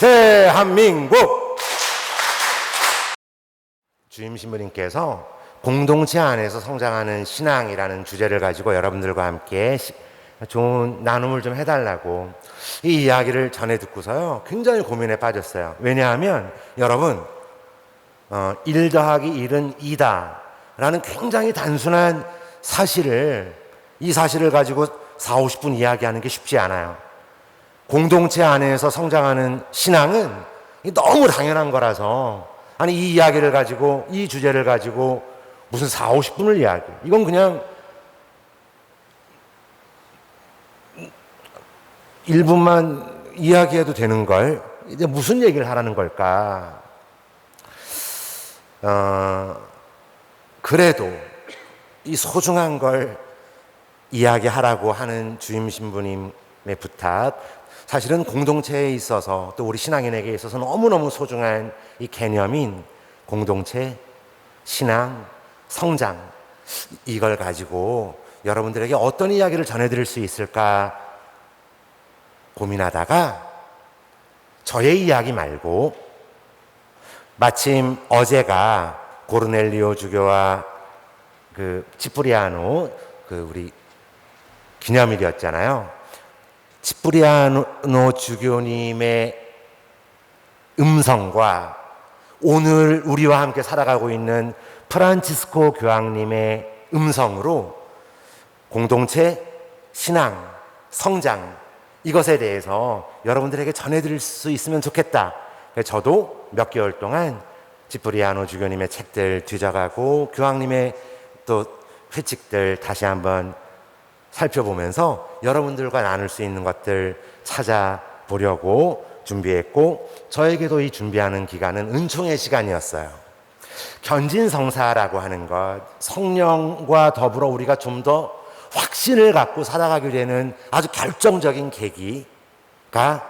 대한민국. 주임 신부님께서 공동체 안에서 성장하는 신앙이라는 주제를 가지고 여러분들과 함께 좋은 나눔을 좀 해달라고 이 이야기를 전해 듣고서요 굉장히 고민에 빠졌어요. 왜냐하면 여러분 1 더하기 1은 2다 라는 굉장히 단순한 이 사실을 가지고 4, 50분 이야기하는 게 쉽지 않아요. 공동체 안에서 성장하는 신앙은 너무 당연한 거라서 아니 이 이야기를 가지고 이 주제를 가지고 무슨 4, 50분을 이야기, 이건 그냥 1분만 이야기해도 되는 걸 이제 무슨 얘기를 하라는 걸까? 그래도 이 소중한 걸 이야기하라고 하는 주임 신부님의 부탁, 사실은 공동체에 있어서 또 우리 신앙인에게 있어서 너무너무 소중한 이 개념인 공동체, 신앙, 성장, 이걸 가지고 여러분들에게 어떤 이야기를 전해드릴 수 있을까 고민하다가 저의 이야기 말고 마침 어제가 고르넬리오 주교와 그 치프리아노 우리 기념일이었잖아요. 치프리아노 주교님의 음성과 오늘 우리와 함께 살아가고 있는 프란치스코 교황님의 음성으로 공동체, 신앙, 성장, 이것에 대해서 여러분들에게 전해드릴 수 있으면 좋겠다. 저도 몇 개월 동안 치프리아노 주교님의 책들 뒤져가고 교황님의 또 회칙들 다시 한번 살펴보면서 여러분들과 나눌 수 있는 것들 찾아보려고 준비했고, 저에게도 이 준비하는 기간은 은총의 시간이었어요. 견진성사라고 하는 것, 성령과 더불어 우리가 좀 더 확신을 갖고 살아가게 되는 아주 결정적인 계기가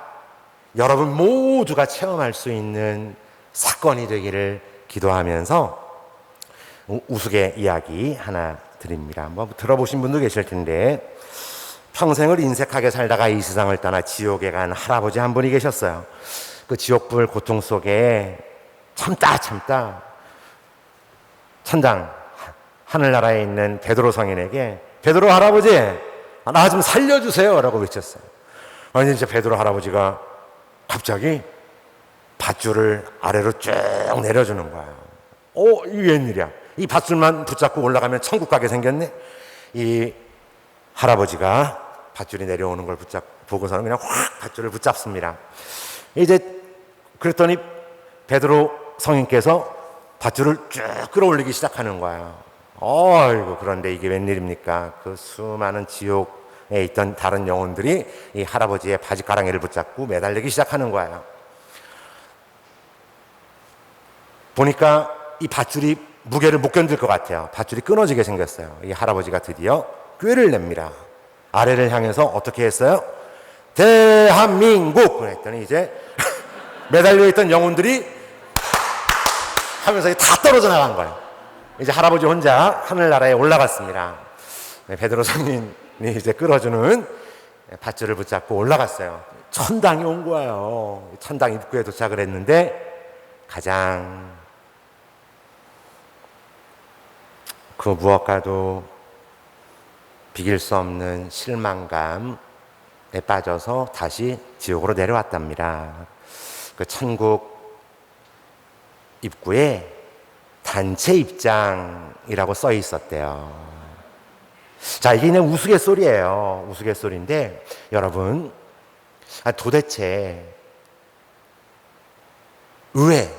여러분 모두가 체험할 수 있는 사건이 되기를 기도하면서 우스개 이야기 하나 드립니다. 한번 들어보신 분도 계실 텐데, 평생을 인색하게 살다가 이 세상을 떠나 지옥에 간 할아버지 한 분이 계셨어요. 그 지옥불 고통 속에 참다 천당 하늘나라에 있는 베드로 성인에게 베드로 할아버지 나 좀 살려주세요 라고 외쳤어요. 아니 이제 베드로 할아버지가 갑자기 밧줄을 아래로 쭉 내려주는 거예요. 이게 웬일이야. 이 밧줄만 붙잡고 올라가면 천국 가게 생겼네. 이 할아버지가 밧줄이 내려오는 걸 보고서는 그냥 확 밧줄을 붙잡습니다. 이제 그랬더니 베드로 성인께서 밧줄을 쭉 끌어올리기 시작하는 거예요. 어이구, 그런데 이게 웬일입니까? 그 수많은 지옥에 있던 다른 영혼들이 이 할아버지의 바지가랑이를 붙잡고 매달리기 시작하는 거예요. 보니까 이 밧줄이 무게를 못 견딜 것 같아요. 밧줄이 끊어지게 생겼어요. 이 할아버지가 드디어 꾀를 냅니다. 아래를 향해서 어떻게 했어요? 대한민국! 그랬더니 이제 매달려 있던 영혼들이 하면서 다 떨어져 나간 거예요. 이제 할아버지 혼자 하늘나라에 올라갔습니다. 베드로 성인이 이제 끌어주는 밧줄을 붙잡고 올라갔어요. 천당이 온 거예요. 천당 입구에 도착을 했는데 가장 그 무엇과도 비길 수 없는 실망감에 빠져서 다시 지옥으로 내려왔답니다. 그 천국 입구에 단체 입장이라고 써 있었대요. 자, 이게 그냥 우스갯소리예요. 우스갯소리인데 여러분, 도대체 왜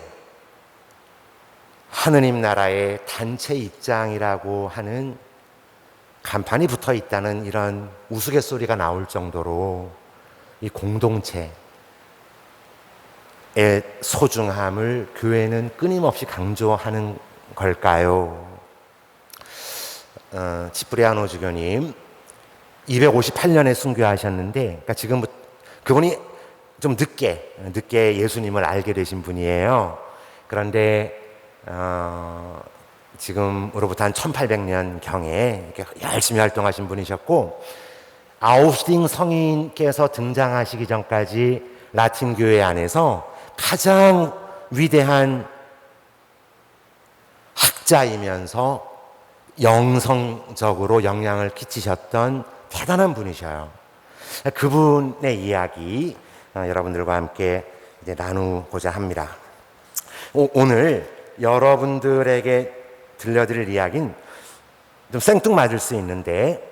하느님 나라의 단체 입장이라고 하는 간판이 붙어 있다는 이런 우스갯소리가 나올 정도로 이 공동체의 소중함을 교회는 끊임없이 강조하는 걸까요? 치프리아노 주교님 258년에 순교하셨는데, 그러니까 지금 그분이 좀 늦게 예수님을 알게 되신 분이에요. 그런데 지금으로부터 한 1800년경에 이렇게 열심히 활동하신 분이셨고, 아우슈팅 성인께서 등장하시기 전까지 라틴 교회 안에서 가장 위대한 학자이면서 영성적으로 영향을 끼치셨던 대단한 분이셔요. 그분의 이야기 여러분들과 함께 이제 나누고자 합니다. 오늘 여러분들에게 들려드릴 이야기는 좀 생뚱맞을 수 있는데,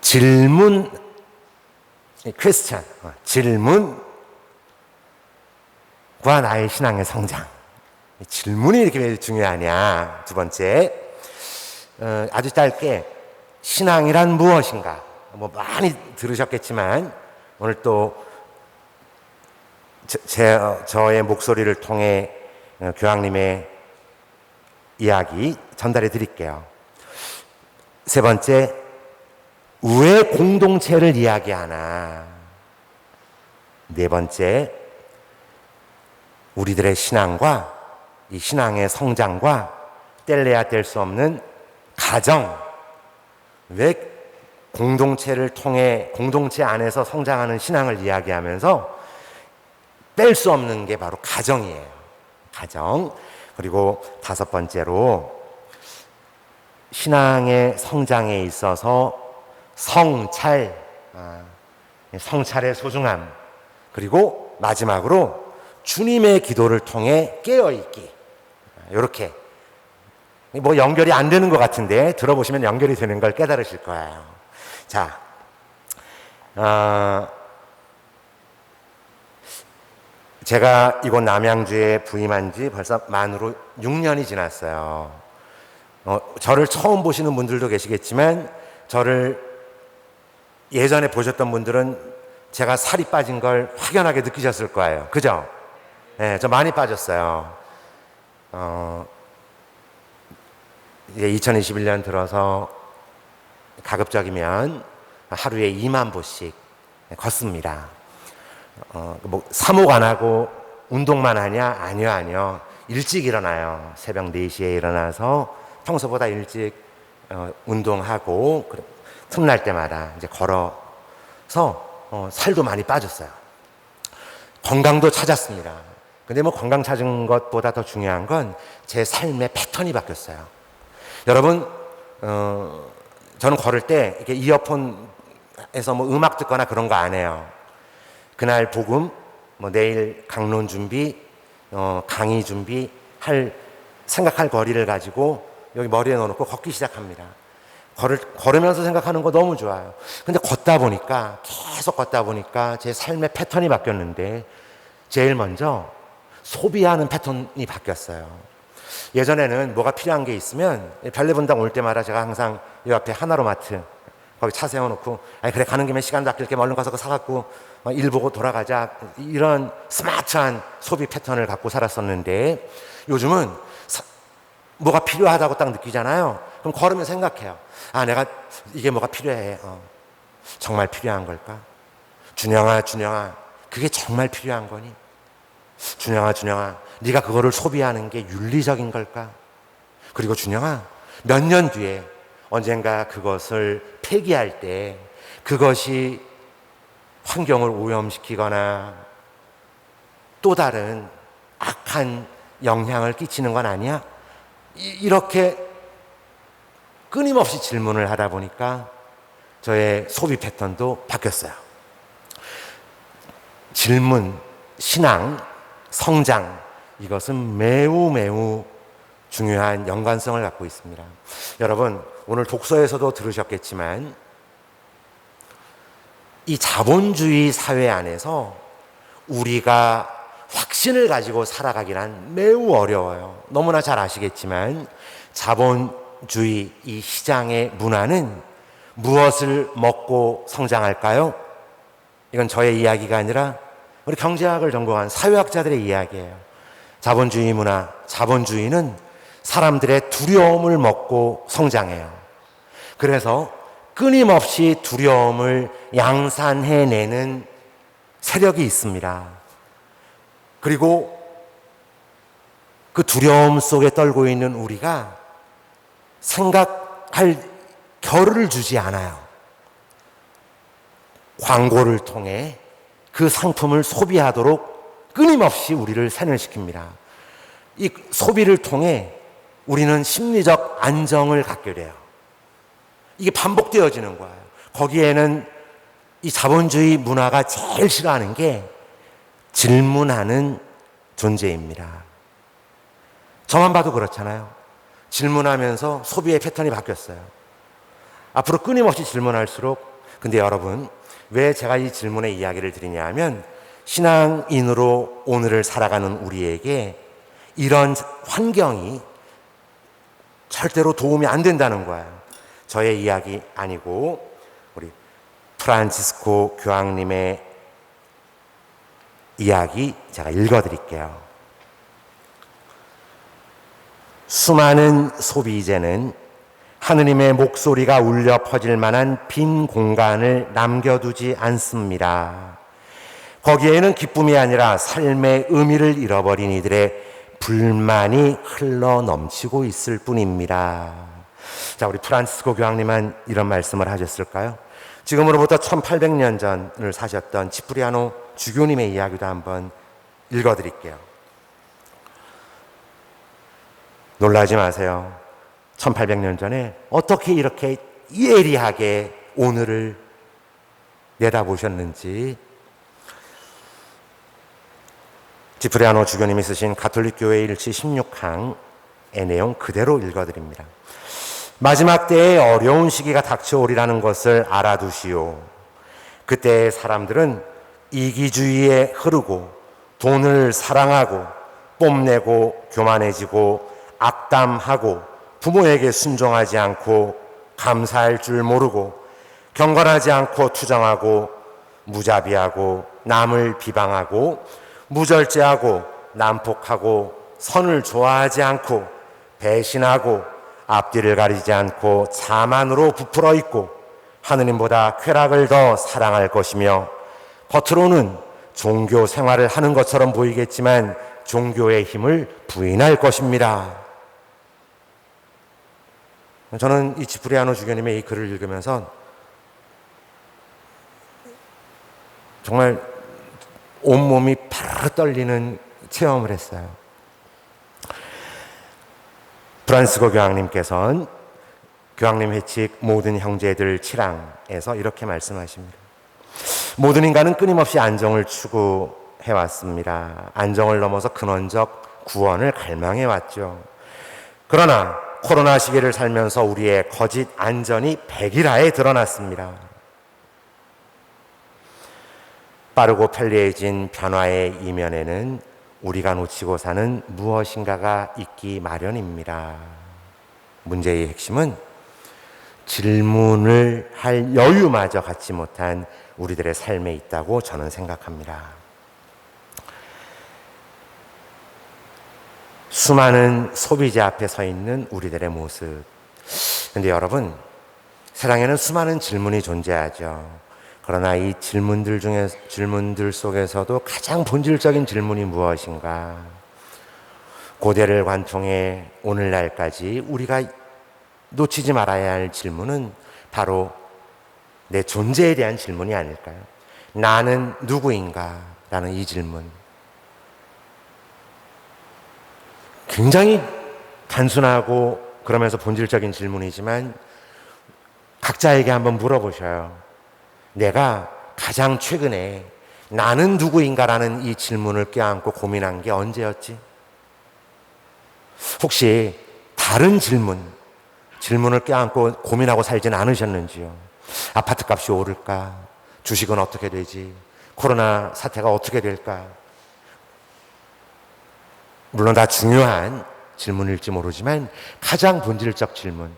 질문, 퀘스천, 질문과 나의 신앙의 성장. 질문이 이렇게 왜 중요하냐. 두 번째, 아주 짧게 신앙이란 무엇인가. 뭐 많이 들으셨겠지만 오늘 또 저의 목소리를 통해 교황님의 이야기 전달해 드릴게요. 세 번째, 왜 공동체를 이야기하나. 네 번째, 우리들의 신앙과 이 신앙의 성장과 뗄래야 뗄 수 없는 가정, 왜 공동체를 통해 공동체 안에서 성장하는 신앙을 이야기하면서 뺄 수 없는 게 바로 가정이에요. 가정. 그리고 다섯 번째로 신앙의 성장에 있어서 성찰, 성찰의 소중함. 그리고 마지막으로 주님의 기도를 통해 깨어있기. 이렇게 뭐 연결이 안 되는 것 같은데 들어보시면 연결이 되는 걸 깨달으실 거예요. 자, 제가 이곳 남양주에 부임한 지 벌써 만으로 6년이 지났어요. 저를 처음 보시는 분들도 계시겠지만 저를 예전에 보셨던 분들은 제가 살이 빠진 걸 확연하게 느끼셨을 거예요. 그죠? 네, 저 많이 빠졌어요. 이제 2021년 들어서 가급적이면 하루에 2만 보씩 걷습니다. 뭐 사목 안 하고 운동만 하냐? 아니요. 일찍 일어나요. 새벽 4시에 일어나서 평소보다 일찍 운동하고 틈날 때마다 이제 걸어서 살도 많이 빠졌어요. 건강도 찾았습니다. 근데 뭐 건강 찾은 것보다 더 중요한 건 제 삶의 패턴이 바뀌었어요. 여러분, 저는 걸을 때 이렇게 이어폰에서 뭐 음악 듣거나 그런 거 안 해요. 그날 복음, 뭐 내일 강론 준비, 강의 준비 생각할 거리를 가지고 여기 머리에 넣어놓고 걷기 시작합니다. 걸으면서 생각하는 거 너무 좋아요. 근데 계속 걷다 보니까 제 삶의 패턴이 바뀌었는데, 제일 먼저 소비하는 패턴이 바뀌었어요. 예전에는 뭐가 필요한 게 있으면 별내분당 올 때마다 제가 항상 이 앞에 하나로마트 거기 차 세워놓고, 그래 가는 김에 시간도 아낄 겸 얼른 가서 사갖고 일 보고 돌아가자, 이런 스마트한 소비 패턴을 갖고 살았었는데, 요즘은 뭐가 필요하다고 딱 느끼잖아요. 그럼 걸으면서 생각해요. 내가 이게 뭐가 필요해. 정말 필요한 걸까? 준영아, 그게 정말 필요한 거니? 준영아, 네가 그거를 소비하는 게 윤리적인 걸까? 그리고 준영아, 몇 년 뒤에 언젠가 그것을 폐기할 때 그것이 환경을 오염시키거나 또 다른 악한 영향을 끼치는 건 아니야? 이렇게 끊임없이 질문을 하다 보니까 저의 소비 패턴도 바뀌었어요. 질문, 신앙, 성장, 이것은 매우 중요한 연관성을 갖고 있습니다. 여러분, 오늘 독서에서도 들으셨겠지만 이 자본주의 사회 안에서 우리가 확신을 가지고 살아가기란 매우 어려워요. 너무나 잘 아시겠지만 자본주의 이 시장의 문화는 무엇을 먹고 성장할까요? 이건 저의 이야기가 아니라 우리 경제학을 전공한 사회학자들의 이야기예요. 자본주의 문화, 자본주의는 사람들의 두려움을 먹고 성장해요. 그래서 끊임없이 두려움을 양산해내는 세력이 있습니다. 그리고 그 두려움 속에 떨고 있는 우리가 생각할 겨를을 주지 않아요. 광고를 통해 그 상품을 소비하도록 끊임없이 우리를 세뇌시킵니다. 이 소비를 통해 우리는 심리적 안정을 갖게 돼요. 이게 반복되어지는 거예요. 거기에는 이 자본주의 문화가 제일 싫어하는 게 질문하는 존재입니다. 저만 봐도 그렇잖아요. 질문하면서 소비의 패턴이 바뀌었어요. 앞으로 끊임없이 질문할수록, 근데 여러분, 왜 제가 이 질문의 이야기를 드리냐 하면, 신앙인으로 오늘을 살아가는 우리에게 이런 환경이 절대로 도움이 안 된다는 거예요. 저의 이야기 아니고 우리 프란치스코 교황님의 이야기 제가 읽어드릴게요. 수많은 소비재는 하느님의 목소리가 울려 퍼질 만한 빈 공간을 남겨두지 않습니다. 거기에는 기쁨이 아니라 삶의 의미를 잃어버린 이들의 불만이 흘러 넘치고 있을 뿐입니다. 자, 우리 프란치스코 교황님은 이런 말씀을 하셨을까요? 지금으로부터 1800년 전을 사셨던 치프리아노 주교님의 이야기도 한번 읽어드릴게요. 놀라지 마세요. 1800년 전에 어떻게 이렇게 예리하게 오늘을 내다보셨는지. 지프리아노 주교님이 쓰신 가톨릭 교회 일치 16항의 내용 그대로 읽어드립니다. 마지막 때에 어려운 시기가 닥쳐오리라는 것을 알아두시오. 그때의 사람들은 이기주의에 흐르고 돈을 사랑하고 뽐내고 교만해지고 악담하고 부모에게 순종하지 않고 감사할 줄 모르고 경건하지 않고 투정하고 무자비하고 남을 비방하고 무절제하고 난폭하고 선을 좋아하지 않고 배신하고 앞뒤를 가리지 않고 자만으로 부풀어 있고 하느님보다 쾌락을 더 사랑할 것이며 겉으로는 종교 생활을 하는 것처럼 보이겠지만 종교의 힘을 부인할 것입니다. 저는 이 지프리아노 주교님의 이 글을 읽으면서 정말 온몸이 파르르 떨리는 체험을 했어요. 프란시스코 교황님께서는 교황님 회칙 모든 형제들 7항에서 이렇게 말씀하십니다. 모든 인간은 끊임없이 안정을 추구해왔습니다. 안정을 넘어서 근원적 구원을 갈망해왔죠. 그러나 코로나 시기를 살면서 우리의 거짓 안전이 백일하에 드러났습니다. 빠르고 편리해진 변화의 이면에는 우리가 놓치고 사는 무엇인가가 있기 마련입니다. 문제의 핵심은 질문을 할 여유마저 갖지 못한 우리들의 삶에 있다고 저는 생각합니다. 수많은 소비자 앞에 서 있는 우리들의 모습. 근데 여러분, 세상에는 수많은 질문이 존재하죠. 그러나 이 질문들 속에서도 가장 본질적인 질문이 무엇인가? 고대를 관통해 오늘날까지 우리가 놓치지 말아야 할 질문은 바로 내 존재에 대한 질문이 아닐까요? 나는 누구인가? 라는 이 질문. 굉장히 단순하고 그러면서 본질적인 질문이지만 각자에게 한번 물어보셔요. 내가 가장 최근에 나는 누구인가라는 이 질문을 껴안고 고민한 게 언제였지? 혹시 다른 질문을 껴안고 고민하고 살진 않으셨는지요? 아파트 값이 오를까? 주식은 어떻게 되지? 코로나 사태가 어떻게 될까? 물론 다 중요한 질문일지 모르지만 가장 본질적 질문,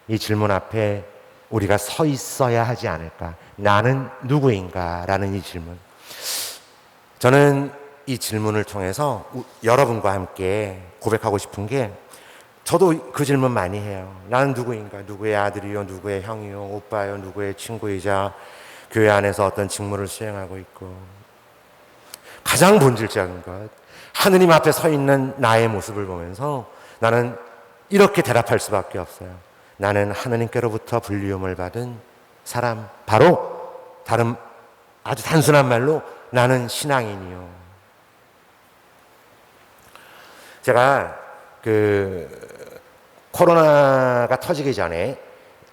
이 질문 앞에 우리가 서 있어야 하지 않을까? 나는 누구인가? 라는 이 질문. 저는 이 질문을 통해서 여러분과 함께 고백하고 싶은 게, 저도 그 질문 많이 해요. 나는 누구인가? 누구의 아들이요? 누구의 형이요? 오빠요? 누구의 친구이자 교회 안에서 어떤 직무를 수행하고 있고, 가장 본질적인 것, 하느님 앞에 서 있는 나의 모습을 보면서 나는 이렇게 대답할 수밖에 없어요. 나는 하느님께로부터 불리움을 받은 사람, 바로 다른 아주 단순한 말로 나는 신앙인이요. 제가 코로나가 터지기 전에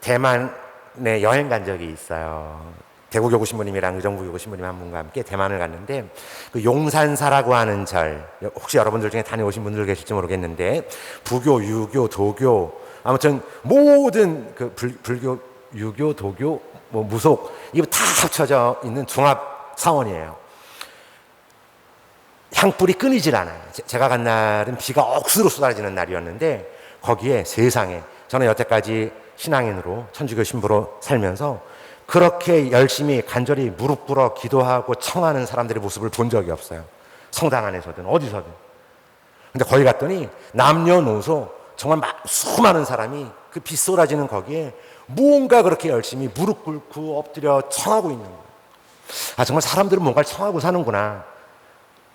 대만에 여행 간 적이 있어요. 대구교구 신부님이랑 의정부교구 신부님 한 분과 함께 대만을 갔는데, 그 용산사라고 하는 절, 혹시 여러분들 중에 다녀오신 분들 계실지 모르겠는데, 부교, 유교, 도교, 아무튼 모든 그 불교, 유교, 도교, 뭐 무속, 이거 다 합쳐져 있는 종합 사원이에요. 향불이 끊이질 않아요. 제가 간 날은 비가 억수로 쏟아지는 날이었는데, 거기에 세상에, 저는 여태까지 신앙인으로 천주교 신부로 살면서 그렇게 열심히 간절히 무릎 꿇어 기도하고 청하는 사람들의 모습을 본 적이 없어요. 성당 안에서든 어디서든. 근데 거기 갔더니 남녀노소 정말 수많은 사람이 그 비 쏟아지는 거기에 뭔가 그렇게 열심히 무릎 꿇고 엎드려 청하고 있는 거예요. 아, 정말 사람들은 뭔가를 청하고 사는구나.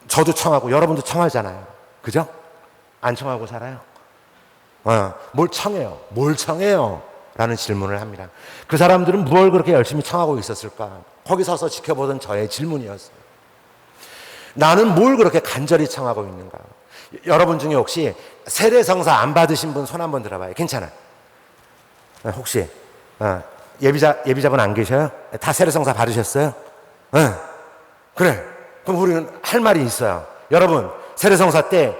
저도 청하고 여러분도 청하잖아요. 그죠? 안 청하고 살아요? 뭘 청해요? 뭘 청해요? 라는 질문을 합니다. 그 사람들은 뭘 그렇게 열심히 청하고 있었을까? 거기 서서 지켜보던 저의 질문이었어요. 나는 뭘 그렇게 간절히 청하고 있는가? 여러분 중에 혹시 세례성사 안 받으신 분 손 한번 들어봐요. 괜찮아. 혹시 예비자분 안 계셔요? 다 세례성사 받으셨어요? 그래. 그럼 우리는 할 말이 있어요. 여러분, 세례성사 때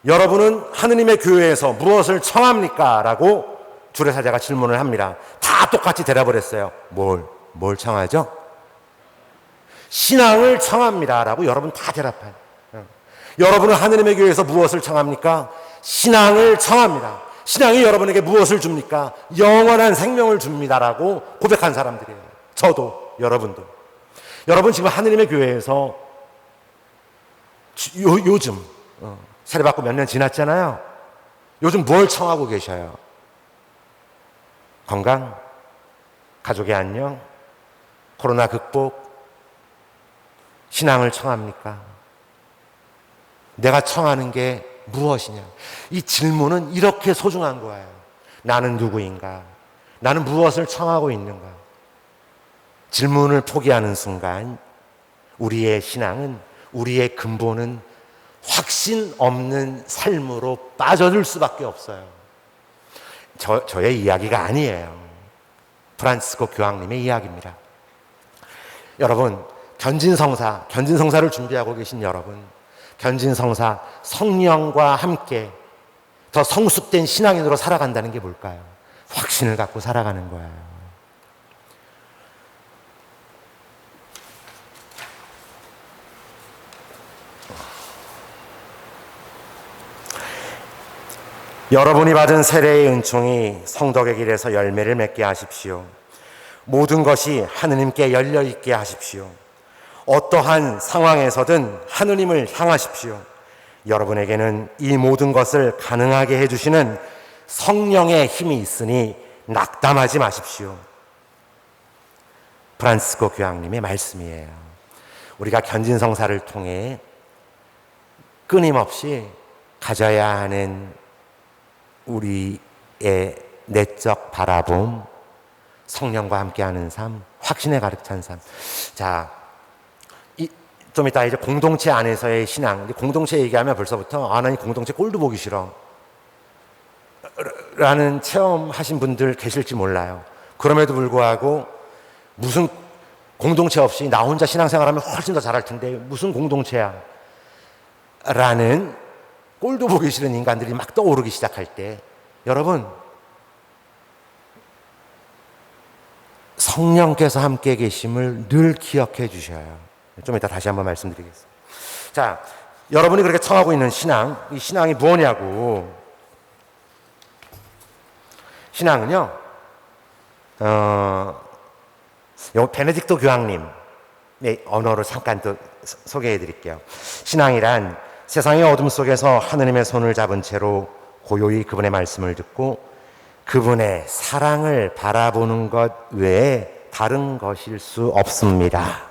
여러분은 하느님의 교회에서 무엇을 청합니까? 라고 주례사제가 질문을 합니다. 다 똑같이 대답을 했어요. 뭘 청하죠? 신앙을 청합니다. 라고 여러분 다 대답해요. 여러분은 하느님의 교회에서 무엇을 청합니까? 신앙을 청합니다. 신앙이 여러분에게 무엇을 줍니까? 영원한 생명을 줍니다. 라고 고백한 사람들이에요. 저도, 여러분도. 여러분 지금 하느님의 교회에서 요즘 세례받고 몇 년 지났잖아요. 요즘 뭘 청하고 계셔요? 건강? 가족의 안녕? 코로나 극복? 신앙을 청합니까? 내가 청하는 게 무엇이냐? 이 질문은 이렇게 소중한 거예요. 나는 누구인가? 나는 무엇을 청하고 있는가? 질문을 포기하는 순간 우리의 신앙은, 우리의 근본은 확신 없는 삶으로 빠져들 수밖에 없어요. 저의 이야기가 아니에요. 프란치스코 교황님의 이야기입니다. 여러분, 견진성사를 준비하고 계신 여러분, 견진성사, 성령과 함께 더 성숙된 신앙인으로 살아간다는 게 뭘까요? 확신을 갖고 살아가는 거예요. 여러분이 받은 세례의 은총이 성덕의 길에서 열매를 맺게 하십시오. 모든 것이 하느님께 열려있게 하십시오. 어떠한 상황에서든 하느님을 향하십시오. 여러분에게는 이 모든 것을 가능하게 해주시는 성령의 힘이 있으니 낙담하지 마십시오. 프란치스코 교황님의 말씀이에요. 우리가 견진성사를 통해 끊임없이 가져야 하는 우리의 내적 바라봄, 성령과 함께하는 삶, 확신에 가득 찬 삶. 자, 좀 이따 이제 공동체 안에서의 신앙, 공동체 얘기하면 벌써부터 나 이 공동체 꼴도 보기 싫어 라는 체험하신 분들 계실지 몰라요. 그럼에도 불구하고 무슨 공동체 없이 나 혼자 신앙생활하면 훨씬 더 잘할 텐데 무슨 공동체야 라는 꼴도 보기 싫은 인간들이 막 떠오르기 시작할 때, 여러분, 성령께서 함께 계심을 늘 기억해 주셔요. 좀 이따 다시 한번 말씀드리겠습니다. 자, 여러분이 그렇게 청하고 있는 신앙, 이 신앙이 뭐냐고. 신앙은요, 베네딕토 교황님의 언어로 잠깐 또 소개해 드릴게요. 신앙이란 세상의 어둠 속에서 하느님의 손을 잡은 채로 고요히 그분의 말씀을 듣고 그분의 사랑을 바라보는 것 외에 다른 것일 수 없습니다.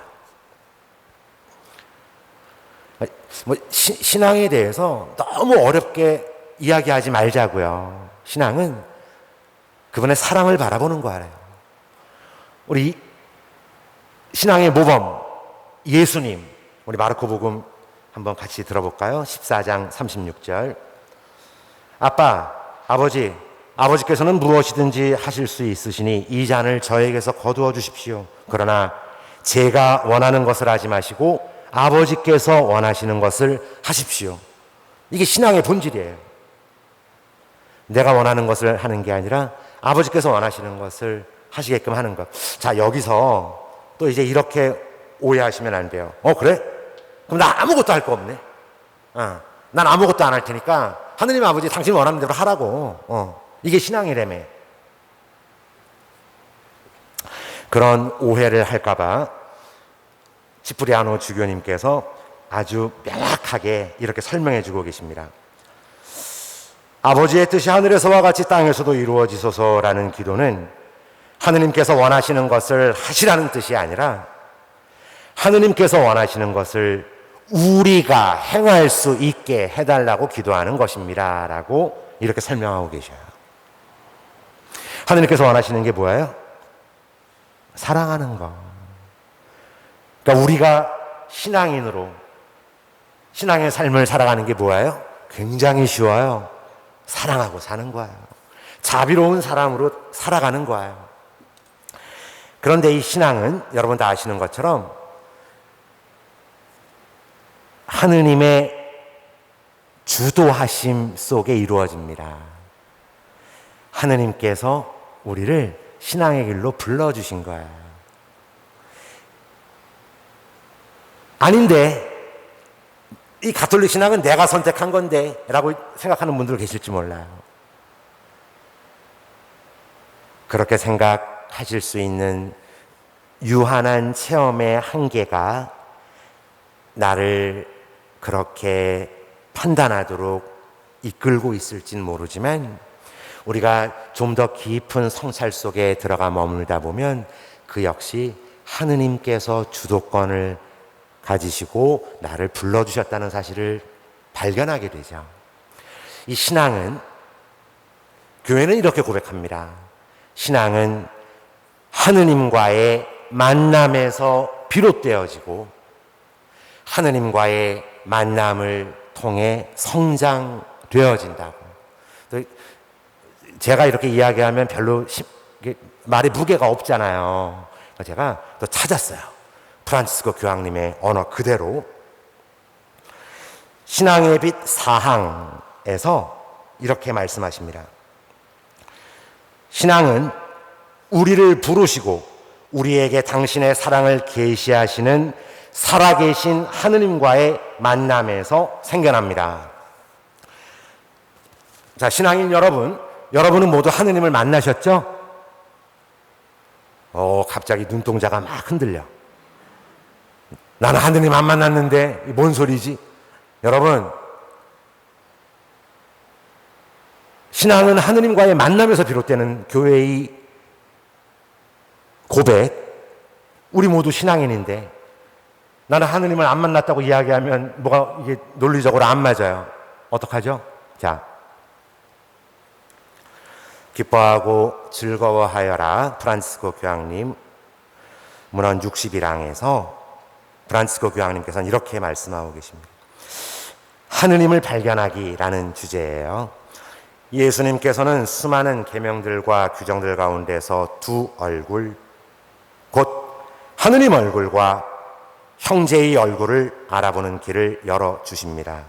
신앙에 대해서 너무 어렵게 이야기하지 말자고요. 신앙은 그분의 사랑을 바라보는 거예요. 우리 신앙의 모범 예수님, 우리 마르코복음 한번 같이 들어볼까요? 14장 36절. 아버지께서는 무엇이든지 하실 수 있으시니 이 잔을 저에게서 거두어 주십시오. 그러나 제가 원하는 것을 하지 마시고 아버지께서 원하시는 것을 하십시오. 이게 신앙의 본질이에요. 내가 원하는 것을 하는 게 아니라 아버지께서 원하시는 것을 하시게끔 하는 것. 자, 여기서 또 이제 이렇게 오해하시면 안 돼요. 그래? 그럼 나 아무것도 할 거 없네. 난 아무것도 안 할 테니까 하느님 아버지 당신 원하는 대로 하라고. 이게 신앙이라며. 그런 오해를 할까봐 치프리아노 주교님께서 아주 명확하게 이렇게 설명해 주고 계십니다. 아버지의 뜻이 하늘에서와 같이 땅에서도 이루어지소서라는 기도는 하느님께서 원하시는 것을 하시라는 뜻이 아니라 하느님께서 원하시는 것을 우리가 행할 수 있게 해달라고 기도하는 것입니다 라고 이렇게 설명하고 계셔요. 하느님께서 원하시는 게 뭐예요? 사랑하는 거. 그러니까 우리가 신앙인으로 신앙의 삶을 살아가는 게 뭐예요? 굉장히 쉬워요. 사랑하고 사는 거예요. 자비로운 사람으로 살아가는 거예요. 그런데 이 신앙은 여러분 다 아시는 것처럼 하느님의 주도하심 속에 이루어집니다. 하느님께서 우리를 신앙의 길로 불러주신 거예요. 아닌데 이 가톨릭 신앙은 내가 선택한 건데 라고 생각하는 분들 계실지 몰라요. 그렇게 생각하실 수 있는 유한한 체험의 한계가 나를 그렇게 판단하도록 이끌고 있을진 모르지만 우리가 좀 더 깊은 성찰 속에 들어가 머물다 보면 그 역시 하느님께서 주도권을 가지시고 나를 불러주셨다는 사실을 발견하게 되죠. 이 신앙은, 교회는 이렇게 고백합니다. 신앙은 하느님과의 만남에서 비롯되어지고 하느님과의 만남을 통해 성장되어진다고. 제가 이렇게 이야기하면 별로 말이 무게가 없잖아요. 제가 또 찾았어요. 프란치스코 교황님의 언어 그대로 신앙의 빛 4항에서 이렇게 말씀하십니다. 신앙은 우리를 부르시고 우리에게 당신의 사랑을 계시하시는 살아계신 하느님과의 만남에서 생겨납니다. 자, 신앙인 여러분은 모두 하느님을 만나셨죠? 갑자기 눈동자가 막 흔들려. 나는 하느님 안 만났는데 뭔 소리지? 여러분, 신앙은 하느님과의 만남에서 비롯되는 교회의 고백. 우리 모두 신앙인인데 나는 하느님을 안 만났다고 이야기하면 뭐가 이게 논리적으로 안 맞아요. 어떡하죠? 자, 기뻐하고 즐거워하여라. 프란치스코 교황님 문헌 61항에서 프란치스코 교황님께서는 이렇게 말씀하고 계십니다. 하느님을 발견하기라는 주제예요. 예수님께서는 수많은 계명들과 규정들 가운데서 두 얼굴, 곧 하느님 얼굴과 형제의 얼굴을 알아보는 길을 열어주십니다.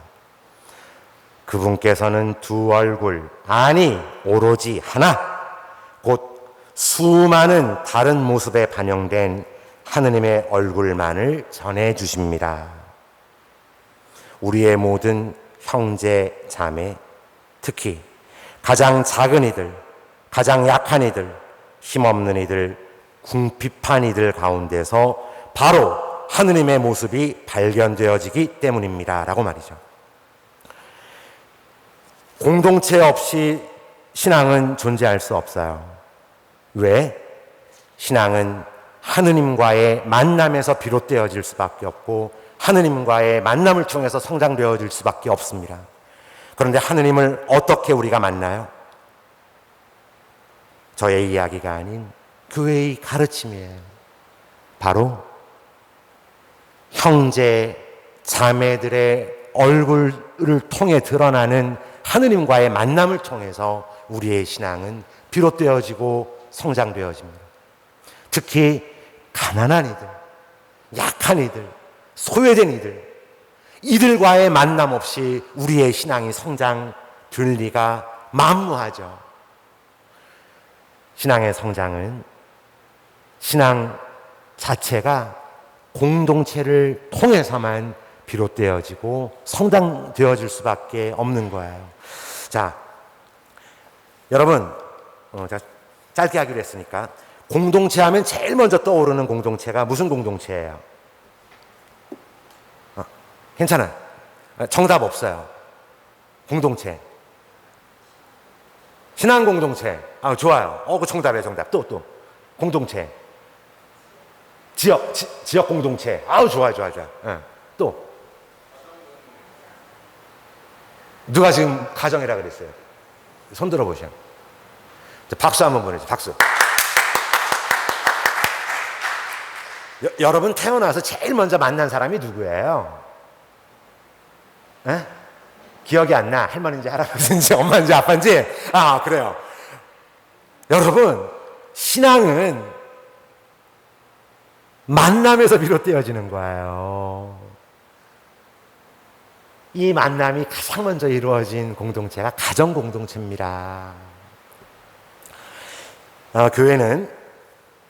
그분께서는 두 얼굴, 아니 오로지 하나, 곧 수많은 다른 모습에 반영된 하느님의 얼굴만을 전해주십니다. 우리의 모든 형제, 자매, 특히 가장 작은 이들, 가장 약한 이들, 힘없는 이들, 궁핍한 이들 가운데서 바로 하느님의 모습이 발견되어지기 때문입니다. 라고 말이죠. 공동체 없이 신앙은 존재할 수 없어요. 왜? 신앙은 하느님과의 만남에서 비롯되어질 수밖에 없고 하느님과의 만남을 통해서 성장되어질 수밖에 없습니다. 그런데 하느님을 어떻게 우리가 만나요? 저의 이야기가 아닌 교회의 가르침이에요. 바로 형제, 자매들의 얼굴을 통해 드러나는 하느님과의 만남을 통해서 우리의 신앙은 비롯되어지고 성장되어집니다. 특히 가난한 이들, 약한 이들, 소외된 이들과의 만남 없이 우리의 신앙이 성장될 리가 만무하죠. 신앙의 성장은 신앙 자체가 공동체를 통해서만 비롯되어지고 성장되어질 수밖에 없는 거예요. 자, 여러분, 제가 짧게 하기로 했으니까 공동체 하면 제일 먼저 떠오르는 공동체가 무슨 공동체예요? 괜찮아요. 정답 없어요. 공동체. 신앙 공동체. 좋아요. 그 정답이에요, 정답. 또. 공동체. 지역 공동체. 좋아요. 또. 누가 지금 가정이라 그랬어요? 손 들어보세요. 박수 한번 보내죠, 박수. 여러분 태어나서 제일 먼저 만난 사람이 누구예요? 기억이 안 나. 할머니인지 할아버지인지 엄마인지 아빠인지. 그래요. 여러분, 신앙은 만남에서 비롯되어지는 거예요. 이 만남이 가장 먼저 이루어진 공동체가 가정 공동체입니다. 교회는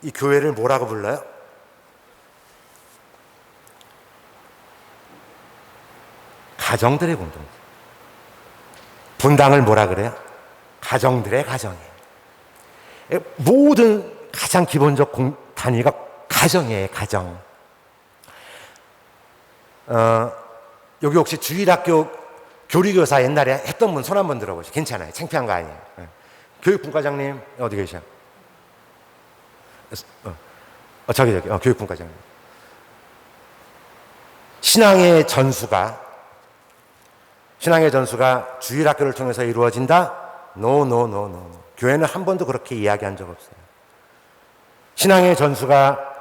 이 교회를 뭐라고 불러요? 가정들의 공동체. 분당을 뭐라 그래요? 가정들의 가정이에요. 모든 가장 기본적 단위가 가정이에요, 가정. 여기 혹시 주일학교 교리교사 옛날에 했던 분 손 한번 들어보시죠. 괜찮아요. 창피한 거 아니에요. 교육분과장님 어디 계셔? 저기 교육분과장님. 신앙의 전수가 주일학교를 통해서 이루어진다? No. 교회는 한 번도 그렇게 이야기한 적 없어요. 신앙의 전수가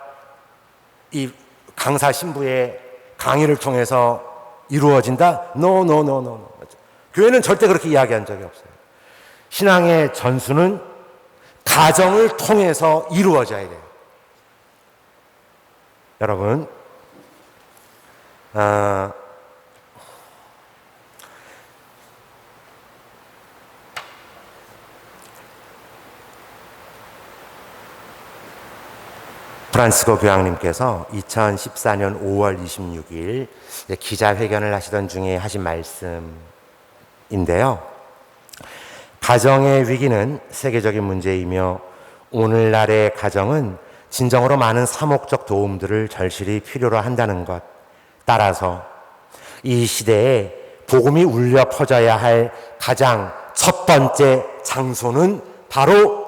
이 강사 신부의 강의를 통해서 이루어진다? No. 교회는 절대 그렇게 이야기한 적이 없어요. 신앙의 전수는 가정을 통해서 이루어져야 돼요. 여러분, 프란시스코 교황님께서 2014년 5월 26일 기자회견을 하시던 중에 하신 말씀인데요. 가정의 위기는 세계적인 문제이며 오늘날의 가정은 진정으로 많은 사목적 도움들을 절실히 필요로 한다는 것. 따라서 이 시대에 복음이 울려 퍼져야 할 가장 첫 번째 장소는 바로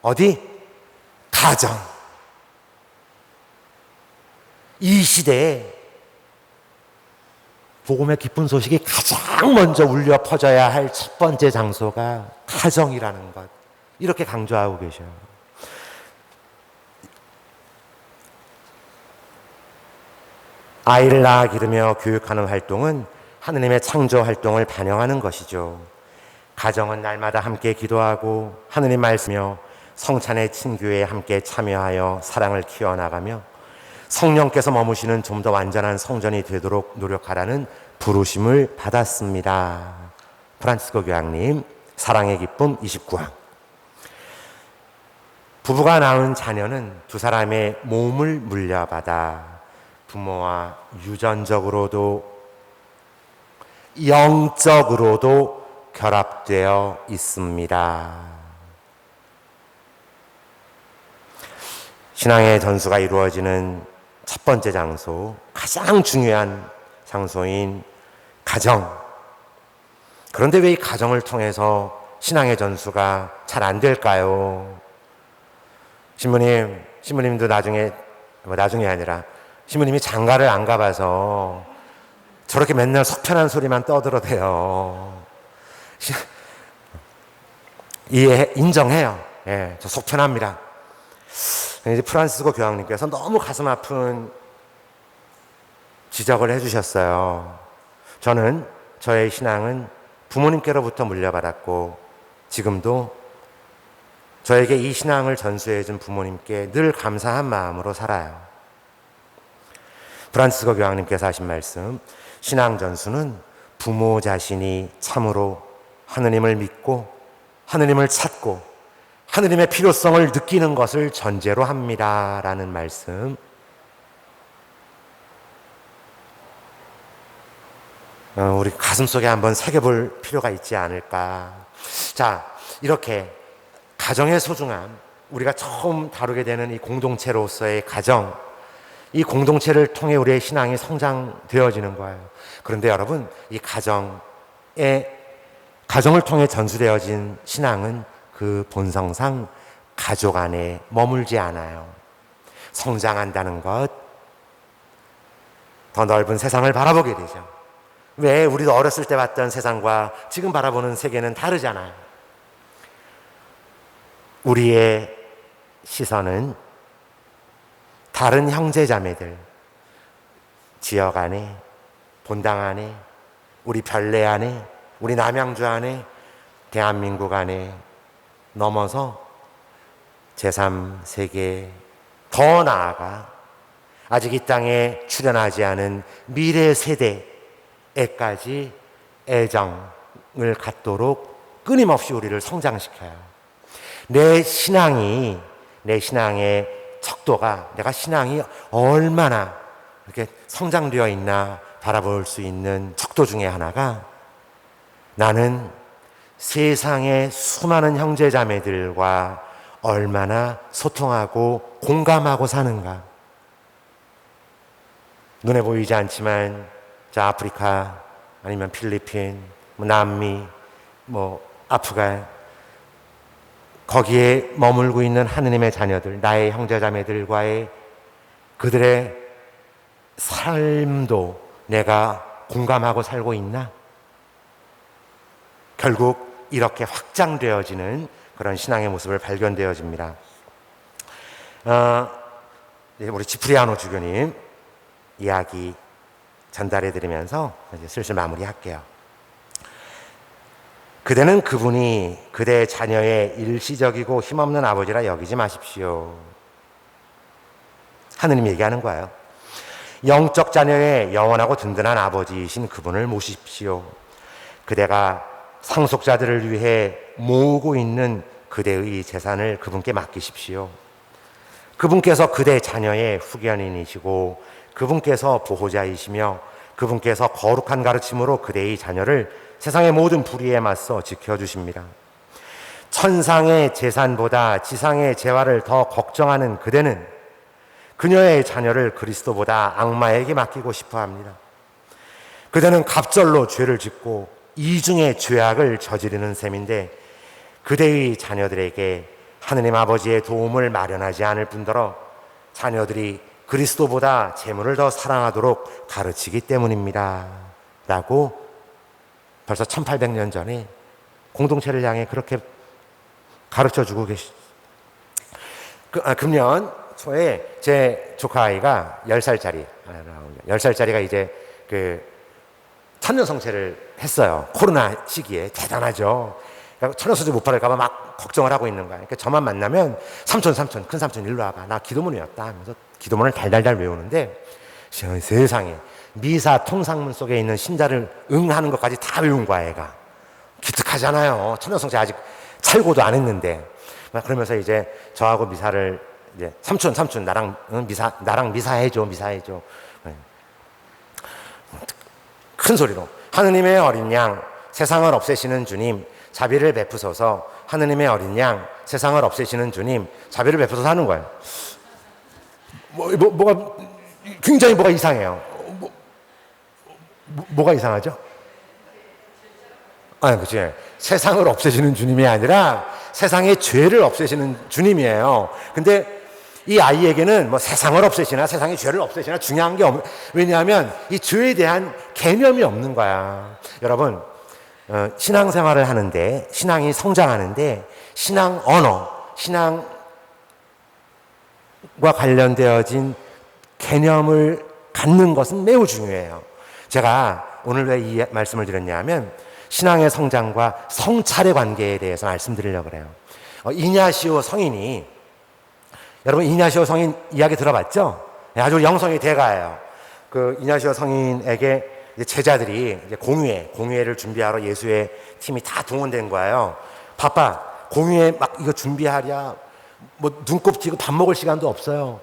어디? 가정. 이 시대에 복음의 기쁜 소식이 가장 먼저 울려 퍼져야 할 첫 번째 장소가 가정이라는 것. 이렇게 강조하고 계셔요. 아이를 낳아 기르며 교육하는 활동은 하느님의 창조 활동을 반영하는 것이죠. 가정은 날마다 함께 기도하고 하느님 말씀며 성찬의 친교에 함께 참여하여 사랑을 키워나가며 성령께서 머무시는 좀 더 완전한 성전이 되도록 노력하라는 부르심을 받았습니다. 프란시스코 교황님, 사랑의 기쁨 29항. 부부가 낳은 자녀는 두 사람의 몸을 물려받아 부모와 유전적으로도 영적으로도 결합되어 있습니다. 신앙의 전수가 이루어지는 첫 번째 장소, 가장 중요한 장소인 가정. 그런데 왜 이 가정을 통해서 신앙의 전수가 잘 안 될까요? 신부님도 나중에 아니라 신부님이 장가를 안 가봐서 저렇게 맨날 속편한 소리만 떠들어대요. 인정해요. 예, 저 속편합니다. 이제 프란시스코 교황님께서 너무 가슴 아픈 지적을 해주셨어요. 저는 저의 신앙은 부모님께로부터 물려받았고 지금도 저에게 이 신앙을 전수해준 부모님께 늘 감사한 마음으로 살아요. 프란치스코 교황님께서 하신 말씀, 신앙 전수는 부모 자신이 참으로 하느님을 믿고 하느님을 찾고 하느님의 필요성을 느끼는 것을 전제로 합니다 라는 말씀, 우리 가슴속에 한번 새겨볼 필요가 있지 않을까. 자, 이렇게 가정의 소중함, 우리가 처음 다루게 되는 이 공동체로서의 가정, 이 공동체를 통해 우리의 신앙이 성장되어지는 거예요. 그런데 여러분, 이 가정을 통해 전수되어진 신앙은 그 본성상 가족 안에 머물지 않아요. 성장한다는 것, 더 넓은 세상을 바라보게 되죠. 왜? 우리도 어렸을 때 봤던 세상과 지금 바라보는 세계는 다르잖아요. 우리의 시선은 다른 형제자매들, 지역 안에, 본당 안에, 우리 별내 안에, 우리 남양주 안에, 대한민국 안에 넘어서 제3세계, 더 나아가 아직 이 땅에 출현하지 않은 미래 세대에까지 애정을 갖도록 끊임없이 우리를 성장시켜요. 내 신앙의 척도가, 내가 신앙이 얼마나 이렇게 성장되어 있나 바라볼 수 있는 척도 중에 하나가, 나는 세상의 수많은 형제자매들과 얼마나 소통하고 공감하고 사는가. 눈에 보이지 않지만 자, 아프리카 아니면 필리핀, 남미, 아프간, 거기에 머물고 있는 하느님의 자녀들, 나의 형제자매들과의 그들의 삶도 내가 공감하고 살고 있나? 결국 이렇게 확장되어지는 그런 신앙의 모습을 발견되어집니다. 우리 지프리아노 주교님 이야기 전달해드리면서 이제 슬슬 마무리할게요. 그대는 그분이 그대 자녀의 일시적이고 힘없는 아버지라 여기지 마십시오. 하느님 얘기하는 거예요. 영적 자녀의 영원하고 든든한 아버지이신 그분을 모십시오. 그대가 상속자들을 위해 모으고 있는 그대의 재산을 그분께 맡기십시오. 그분께서 그대 자녀의 후견인이시고 그분께서 보호자이시며 그분께서 거룩한 가르침으로 그대의 자녀를 세상의 모든 불의에 맞서 지켜주십니다. 천상의 재산보다 지상의 재화를 더 걱정하는 그대는 그녀의 자녀를 그리스도보다 악마에게 맡기고 싶어 합니다. 그대는 갑절로 죄를 짓고 이중의 죄악을 저지르는 셈인데 그대의 자녀들에게 하느님 아버지의 도움을 마련하지 않을 뿐더러 자녀들이 그리스도보다 재물을 더 사랑하도록 가르치기 때문입니다. 라고 벌써 1800년 전에 공동체를 향해 그렇게 가르쳐주고 금년 초에 제 조카 아이가 10살짜리가 이제 천년성체를 했어요. 코로나 시기에. 대단하죠. 천연소재 못 받을까봐 막 걱정을 하고 있는 거야. 그러니까 저만 만나면 삼촌, 큰 삼촌 일로 와봐. 나 기도문 외웠다 하면서 기도문을 달달달 외우는데 세상에 미사 통상문 속에 있는 신자를 응하는 것까지 다 외운 거야, 애가. 기특하잖아요. 천연성체 아직 찰고도 안 했는데. 그러면서 이제 저하고 미사를 이제 삼촌 나랑 미사해줘. 큰 소리로 하느님의 어린 양 세상을 없애시는 주님 자비를 베푸소서. 하느님의 어린 양 세상을 없애시는 주님 자비를 베푸소서 하는 거예요. 뭐가 굉장히 뭐가 이상해요. 뭐가 이상하죠? 그치. 세상을 없애시는 주님이 아니라 세상의 죄를 없애시는 주님이에요. 근데 이 아이에게는 세상을 없애시나 세상의 죄를 없애시나 중요한 게 왜냐하면 이 죄에 대한 개념이 없는 거야. 여러분, 신앙생활을 하는데, 신앙이 성장하는데, 신앙 언어, 신앙과 관련되어진 개념을 갖는 것은 매우 중요해요. 제가 오늘 왜 이 말씀을 드렸냐면 신앙의 성장과 성찰의 관계에 대해서 말씀드리려고 그래요. 이냐시오 성인이, 여러분 이냐시오 성인 이야기 들어봤죠? 아주 영성의 대가예요. 그 이냐시오 성인에게 이제 제자들이 이제 공회를 준비하러 예수의 팀이 다 동원된 거예요. 바빠. 공회 막 이거 준비하랴. 뭐 눈곱 띄고 밥 먹을 시간도 없어요.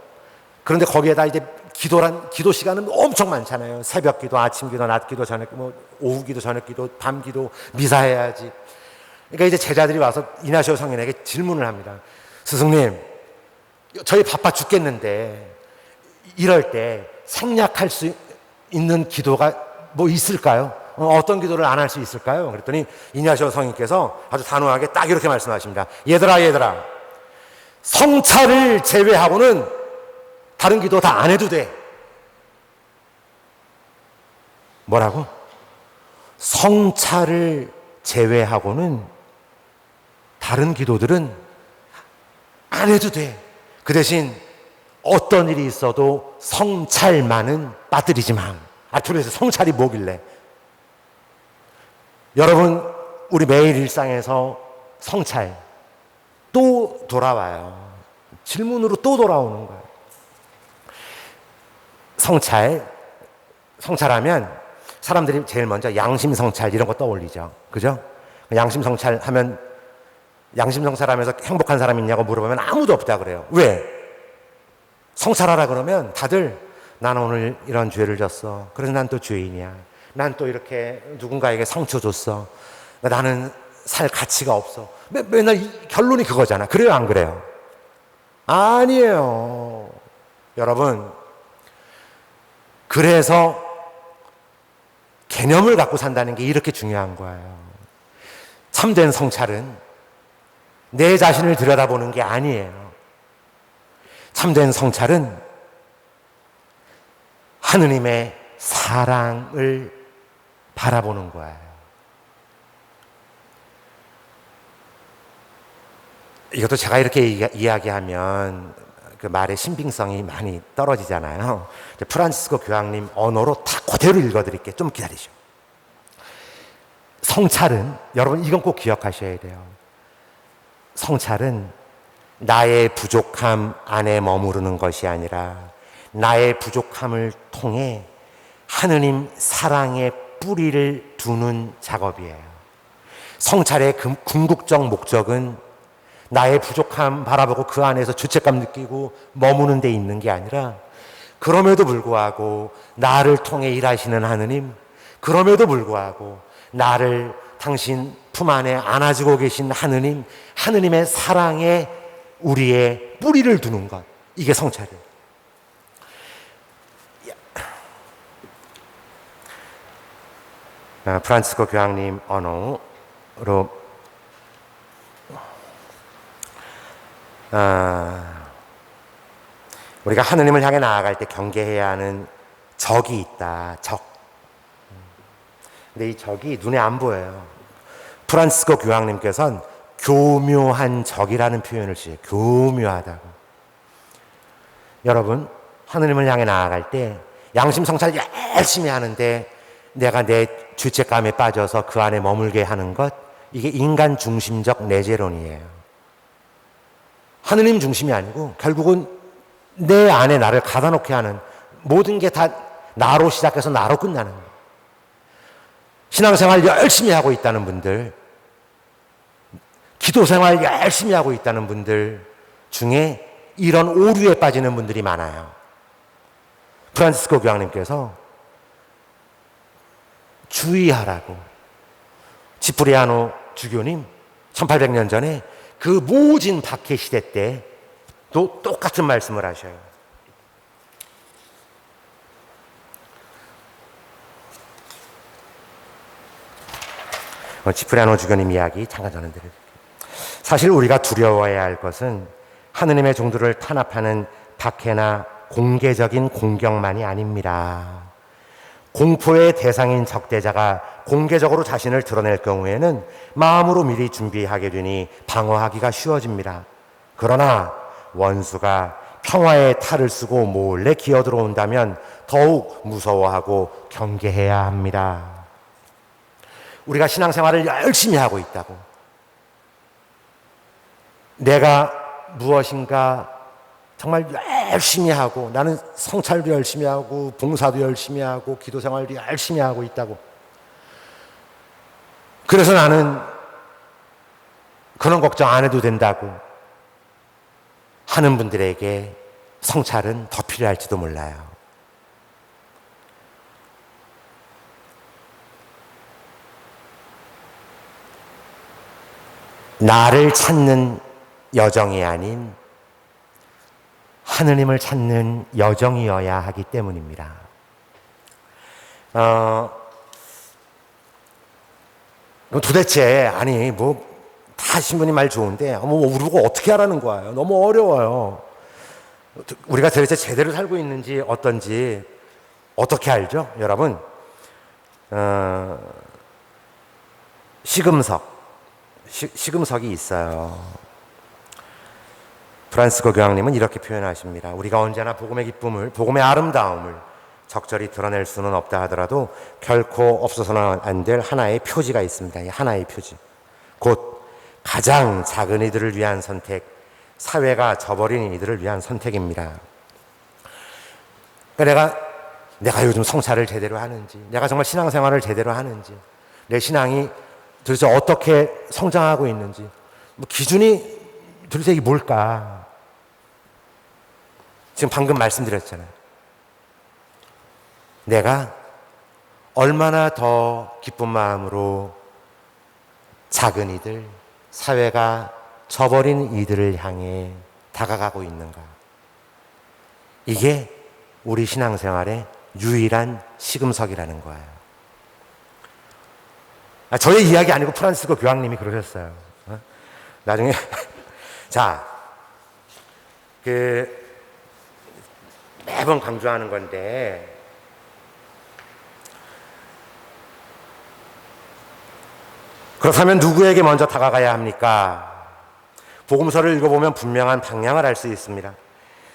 그런데 거기에다 이제 기도 시간은 엄청 많잖아요. 새벽 기도, 아침 기도, 낮 기도, 저녁 기도, 뭐 오후 기도, 저녁 기도, 밤 기도, 미사해야지. 그러니까 이제 제자들이 와서 이냐시오 성인에게 질문을 합니다. 스승님, 저희 바빠 죽겠는데 이럴 때 생략할 수 있는 기도가 뭐 있을까요? 어떤 기도를 안 할 수 있을까요? 그랬더니 이냐시오 성인께서 아주 단호하게 딱 이렇게 말씀하십니다. 얘들아, 성찰을 제외하고는 다른 기도 다 안 해도 돼. 뭐라고? 성찰을 제외하고는 다른 기도들은 안 해도 돼. 그 대신 어떤 일이 있어도 성찰만은 빠뜨리지 마. 도대체 성찰이 뭐길래? 여러분, 우리 매일 일상에서 성찰 또 돌아와요. 질문으로 또 돌아오는 거예요. 성찰하면 사람들이 제일 먼저 양심 성찰 이런 거 떠올리죠. 그죠? 양심 성찰하면 양심 성찰하면서 행복한 사람 있냐고 물어보면 아무도 없다 그래요. 왜? 성찰하라 그러면 다들 나는 오늘 이런 죄를 졌어. 그래서 난 또 죄인이야. 난 또 이렇게 누군가에게 상처 줬어. 나는 살 가치가 없어. 맨날 결론이 그거잖아. 그래요, 안 그래요? 아니에요. 여러분, 그래서 개념을 갖고 산다는 게 이렇게 중요한 거예요. 참된 성찰은 내 자신을 들여다보는 게 아니에요. 참된 성찰은 하느님의 사랑을 바라보는 거예요. 이것도 제가 이렇게 이야기하면 그 말의 신빙성이 많이 떨어지잖아요. 프란치스코 교황님 언어로 다 그대로 읽어드릴게요. 좀 기다리죠. 성찰은, 여러분 이건 꼭 기억하셔야 돼요. 성찰은 나의 부족함 안에 머무르는 것이 아니라 나의 부족함을 통해 하느님 사랑의 뿌리를 두는 작업이에요. 성찰의 궁극적 목적은 나의 부족함 바라보고 그 안에서 죄책감 느끼고 머무는 데 있는 게 아니라, 그럼에도 불구하고 나를 통해 일하시는 하느님, 그럼에도 불구하고 나를 당신 품 안에 안아주고 계신 하느님, 하느님의 사랑에 우리의 뿌리를 두는 것, 이게 성찰이에요. 프란치스코 교황님 언어로 우리가 하느님을 향해 나아갈 때 경계해야 하는 적이 있다. 적. 근데 이 적이 눈에 안 보여요. 프란치스코 교황님께서는 교묘한 적이라는 표현을 쓰세요. 교묘하다고. 여러분, 하느님을 향해 나아갈 때 양심 성찰 열심히 하는데 내가 내 죄책감에 빠져서 그 안에 머물게 하는 것, 이게 인간 중심적 내재론이에요. 하느님 중심이 아니고 결국은 내 안에 나를 가다놓게 하는, 모든 게 다 나로 시작해서 나로 끝나는 거예요. 신앙생활 열심히 하고 있다는 분들, 기도생활 열심히 하고 있다는 분들 중에 이런 오류에 빠지는 분들이 많아요. 프란치스코 교황님께서 주의하라고, 지프리아노 주교님 1800년 전에 그 모진 박해 시대 때도 똑같은 말씀을 하셔요. 지프리아노 주교님 이야기 잠깐 전해드릴게요. 사실 우리가 두려워해야 할 것은 하느님의 종들을 탄압하는 박해나 공개적인 공격만이 아닙니다. 공포의 대상인 적대자가 공개적으로 자신을 드러낼 경우에는 마음으로 미리 준비하게 되니 방어하기가 쉬워집니다. 그러나 원수가 평화의 탈을 쓰고 몰래 기어 들어온다면 더욱 무서워하고 경계해야 합니다. 우리가 신앙생활을 열심히 하고 있다고, 내가 무엇인가 정말 열심히 하고, 나는 성찰도 열심히 하고 봉사도 열심히 하고 기도생활도 열심히 하고 있다고, 그래서 나는 그런 걱정 안 해도 된다고 하는 분들에게 성찰은 더 필요할지도 몰라요. 나를 찾는 여정이 아닌 하느님을 찾는 여정이어야 하기 때문입니다. 도대체 아니 다 신부님 말 좋은데 우리가 어떻게 하라는 거예요? 너무 어려워요. 우리가 도대체 제대로 살고 있는지 어떤지 어떻게 알죠? 여러분, 시금석이 있어요. 프란시스코 교황님은 이렇게 표현하십니다. 우리가 언제나 복음의 기쁨을, 복음의 아름다움을 적절히 드러낼 수는 없다 하더라도 결코 없어서는 안 될 하나의 표지가 있습니다. 이 하나의 표지, 곧 가장 작은 이들을 위한 선택, 사회가 저버린 이들을 위한 선택입니다. 그러니까 내가 요즘 성찰을 제대로 하는지, 내가 정말 신앙생활을 제대로 하는지, 내 신앙이 도대체 어떻게 성장하고 있는지, 기준이 도대체 이게 뭘까? 지금 방금 말씀드렸잖아요. 내가 얼마나 더 기쁜 마음으로 작은 이들, 사회가 저버린 이들을 향해 다가가고 있는가? 이게 우리 신앙생활의 유일한 시금석이라는 거예요. 저의 이야기 아니고 프란시스코 교황님이 그러셨어요. 나중에 자, 매번 강조하는 건데, 그렇다면 누구에게 먼저 다가가야 합니까? 복음서를 읽어보면 분명한 방향을 알 수 있습니다.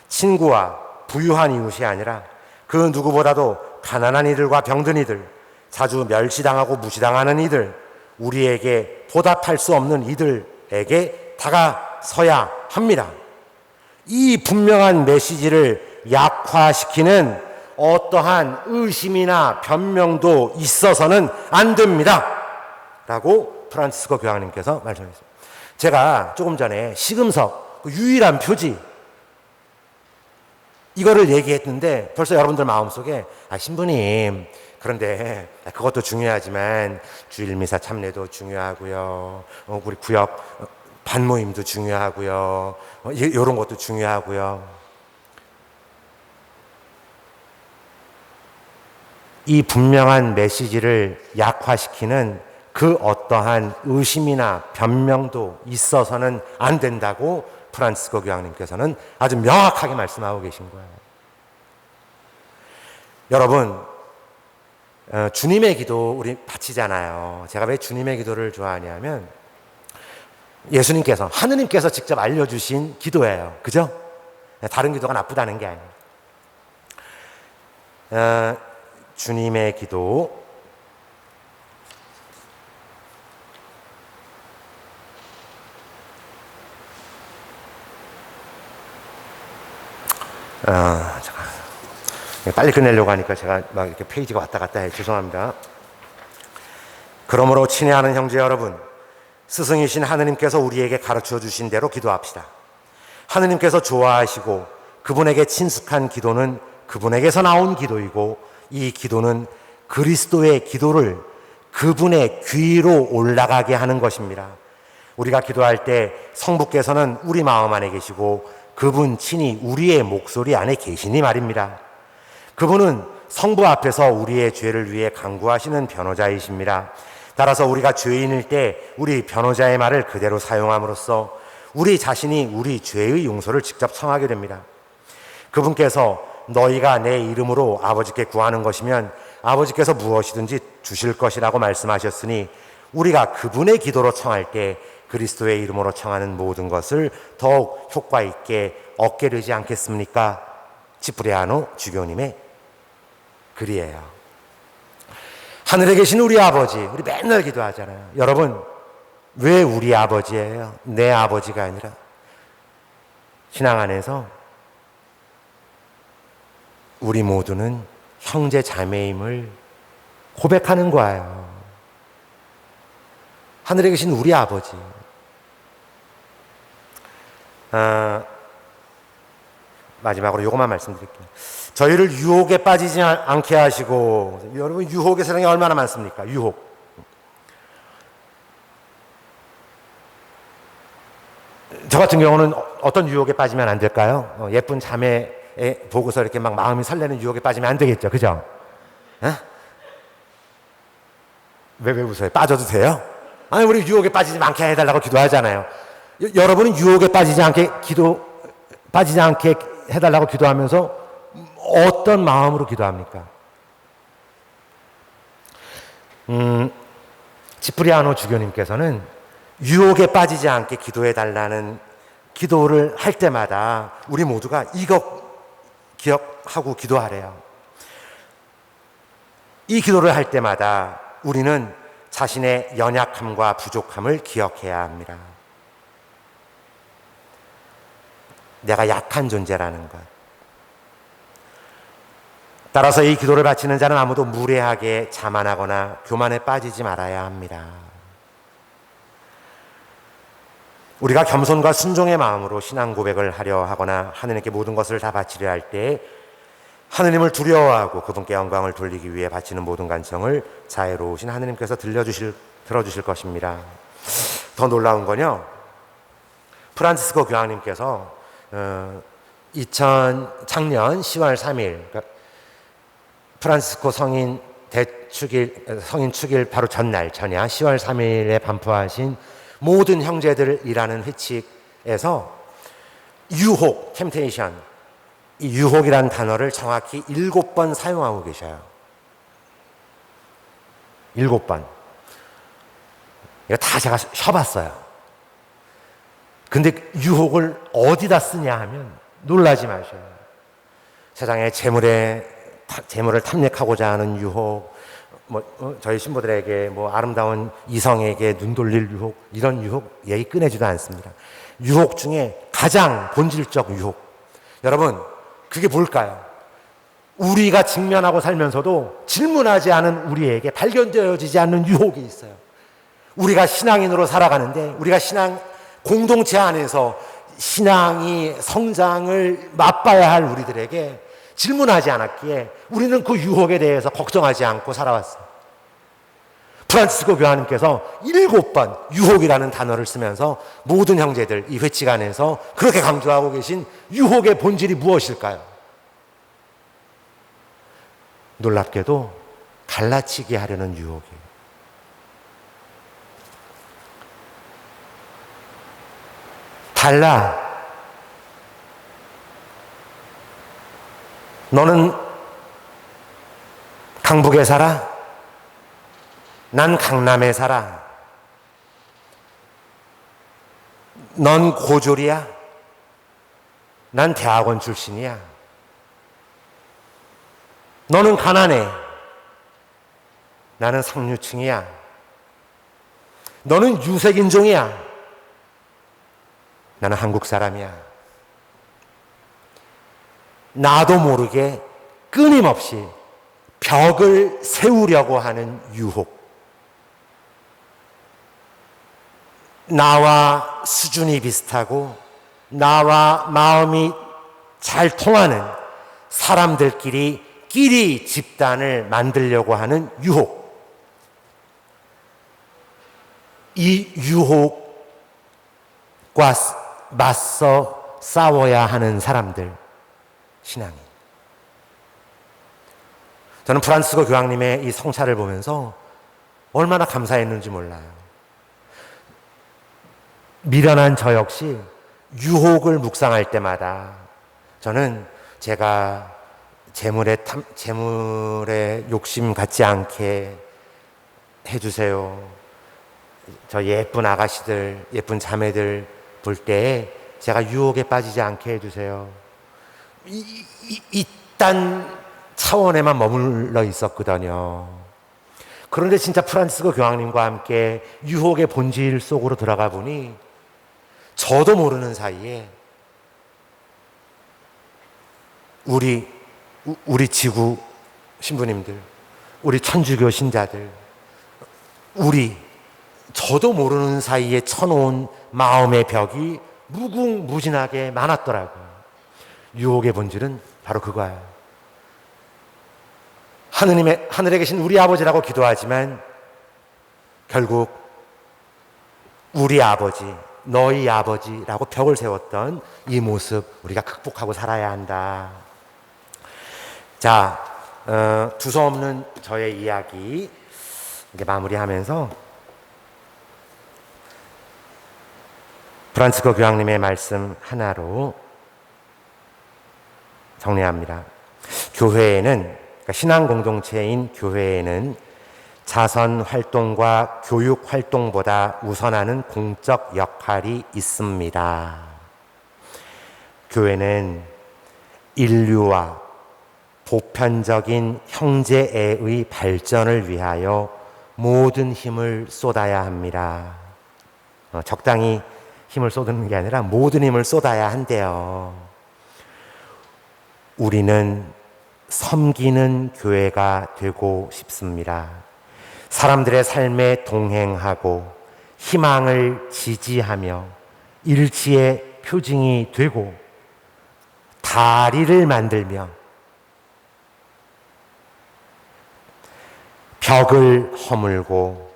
친구와 부유한 이웃이 아니라 그 누구보다도 가난한 이들과 병든 이들, 자주 멸시당하고 무시당하는 이들, 우리에게 보답할 수 없는 이들에게 다가서야 합니다. 이 분명한 메시지를 약화시키는 어떠한 의심이나 변명도 있어서는 안 됩니다. 라고 프란시스코 교황님께서 말씀하셨습니다. 제가 조금 전에 시금석, 유일한 표지, 이거를 얘기했는데 벌써 여러분들 마음속에 신부님, 그런데 그것도 중요하지만 주일미사 참례도 중요하고요, 우리 구역 반모임도 중요하고요, 이런 것도 중요하고요. 이 분명한 메시지를 약화시키는 그 어떠한 의심이나 변명도 있어서는 안 된다고 프란시스코 교황님께서는 아주 명확하게 말씀하고 계신 거예요. 여러분, 주님의 기도 우리 바치잖아요. 제가 왜 주님의 기도를 좋아하냐면 예수님께서, 하느님께서 직접 알려주신 기도예요. 그죠? 다른 기도가 나쁘다는 게 아니에요. 주님의 기도, 잠깐. 빨리 끝내려고 하니까 제가 막 이렇게 페이지가 왔다 갔다 해요. 죄송합니다. 그러므로 친애하는 형제 여러분, 스승이신 하느님께서 우리에게 가르쳐 주신 대로 기도합시다. 하느님께서 좋아하시고 그분에게 친숙한 기도는 그분에게서 나온 기도이고, 이 기도는 그리스도의 기도를 그분의 귀로 올라가게 하는 것입니다. 우리가 기도할 때 성부께서는 우리 마음 안에 계시고 그분 친히 우리의 목소리 안에 계시니 말입니다. 그분은 성부 앞에서 우리의 죄를 위해 간구하시는 변호자이십니다. 따라서 우리가 죄인일 때 우리 변호자의 말을 그대로 사용함으로써 우리 자신이 우리 죄의 용서를 직접 청하게 됩니다. 그분께서 너희가 내 이름으로 아버지께 구하는 것이면 아버지께서 무엇이든지 주실 것이라고 말씀하셨으니, 우리가 그분의 기도로 청할 때 그리스도의 이름으로 청하는 모든 것을 더욱 효과 있게 얻게 되지 않겠습니까? 지프리아노 주교님의 글이에요. 하늘에 계신 우리 아버지, 우리 맨날 기도하잖아요. 여러분, 왜 우리 아버지예요? 내 아버지가 아니라. 신앙 안에서 우리 모두는 형제 자매임을 고백하는 거예요. 하늘에 계신 우리 아버지. 마지막으로 이것만 말씀드릴게요. 저희를 유혹에 빠지지 않게 하시고, 여러분 유혹의 세상에 얼마나 많습니까? 유혹. 저 같은 경우는 어떤 유혹에 빠지면 안 될까요? 예쁜 자매 보고서 이렇게 막 마음이 설레는 유혹에 빠지면 안 되겠죠. 그죠? 왜 웃어요? 빠져도 돼요? 아니, 우리 유혹에 빠지지 않게 해달라고 기도하잖아요. 여러분은 유혹에 빠지지 않게 해달라고 기도하면서 어떤 마음으로 기도합니까? 지프리아노 주교님께서는 유혹에 빠지지 않게 기도해달라는 기도를 할 때마다 우리 모두가 이것 기억하고 기도하래요. 이 기도를 할 때마다 우리는 자신의 연약함과 부족함을 기억해야 합니다. 내가 약한 존재라는 것. 따라서 이 기도를 바치는 자는 아무도 무례하게 자만하거나 교만에 빠지지 말아야 합니다. 우리가 겸손과 순종의 마음으로 신앙 고백을 하려 하거나 하느님께 모든 것을 다 바치려 할 때 하느님을 두려워하고 그분께 영광을 돌리기 위해 바치는 모든 간청을 자애로우신 하느님께서 들어주실 것입니다. 더 놀라운 건요, 프란치스코 교황님께서 작년 10월 3일 프란치스코 성인 축일 바로 전야 10월 3일에 반포하신 모든 형제들이라는 회칙에서 유혹, 템테이션, 이 유혹이라는 단어를 정확히 7번 사용하고 계셔요. 7번. 이거 다 제가 쉬어봤어요. 근데 유혹을 어디다 쓰냐 하면 놀라지 마셔요. 세상에 재물을 탐닉하고자 하는 유혹, 저희 신부들에게 아름다운 이성에게 눈 돌릴 유혹, 이런 유혹 얘기 꺼내지도 않습니다. 유혹 중에 가장 본질적 유혹. 여러분, 그게 뭘까요? 우리가 직면하고 살면서도 질문하지 않은 우리에게 발견되어지지 않는 유혹이 있어요. 우리가 신앙인으로 살아가는데, 우리가 신앙 공동체 안에서 신앙이 성장을 맛봐야 할 우리들에게 질문하지 않았기에 우리는 그 유혹에 대해서 걱정하지 않고 살아왔어요. 프란치스코 교황님께서 7번 유혹이라는 단어를 쓰면서 모든 형제들 이 회칙 안에서 그렇게 강조하고 계신 유혹의 본질이 무엇일까요? 놀랍게도 갈라치게 하려는 유혹이에요. 달라. 너는 강북에 살아? 난 강남에 살아. 넌 고졸이야? 난 대학원 출신이야. 너는 가난해. 나는 상류층이야. 너는 유색인종이야. 나는 한국 사람이야. 나도 모르게 끊임없이 벽을 세우려고 하는 유혹. 나와 수준이 비슷하고 나와 마음이 잘 통하는 사람들끼리 끼리 집단을 만들려고 하는 유혹. 이 유혹과 맞서 싸워야 하는 사람들, 신앙인. 저는 프란치스코 교황님의 이 성찰을 보면서 얼마나 감사했는지 몰라요. 미련한 저 역시 유혹을 묵상할 때마다 저는 제가 재물에 욕심 갖지 않게 해주세요. 저 예쁜 아가씨들, 예쁜 자매들 볼 때 제가 유혹에 빠지지 않게 해주세요. 이딴 차원에만 머물러 있었거든요. 그런데 진짜 프란치스코 교황님과 함께 유혹의 본질 속으로 들어가 보니 저도 모르는 사이에 우리 지구 신부님들, 우리 천주교 신자들, 저도 모르는 사이에 쳐놓은 마음의 벽이 무궁무진하게 많았더라고요. 유혹의 본질은 바로 그거예요. 하늘에 계신 우리 아버지라고 기도하지만 결국 우리 아버지, 너희 아버지라고 벽을 세웠던 이 모습 우리가 극복하고 살아야 한다. 자, 두서없는 저의 이야기 이제 마무리하면서 프란치스코 교황님의 말씀 하나로 정리합니다. 교회에는, 그러니까 신앙 공동체인 교회에는 자선 활동과 교육 활동보다 우선하는 공적 역할이 있습니다. 교회는 인류와 보편적인 형제애의 발전을 위하여 모든 힘을 쏟아야 합니다. 적당히 힘을 쏟는 게 아니라 모든 힘을 쏟아야 한대요. 우리는 섬기는 교회가 되고 싶습니다. 사람들의 삶에 동행하고 희망을 지지하며 일치의 표징이 되고 다리를 만들며 벽을 허물고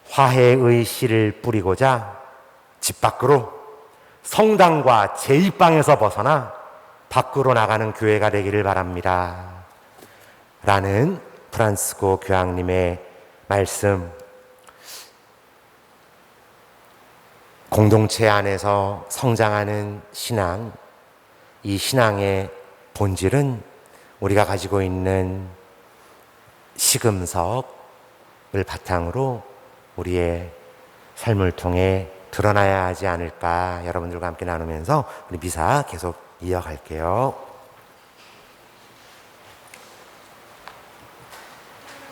화해의 씨를 뿌리고자 집 밖으로 성당과 제2방에서 벗어나 밖으로 나가는 교회가 되기를 바랍니다. 라는 프란치스코 교황님의 말씀. 공동체 안에서 성장하는 신앙, 이 신앙의 본질은 우리가 가지고 있는 시금석을 바탕으로 우리의 삶을 통해 드러나야 하지 않을까, 여러분들과 함께 나누면서 우리 미사 계속 이어갈게요.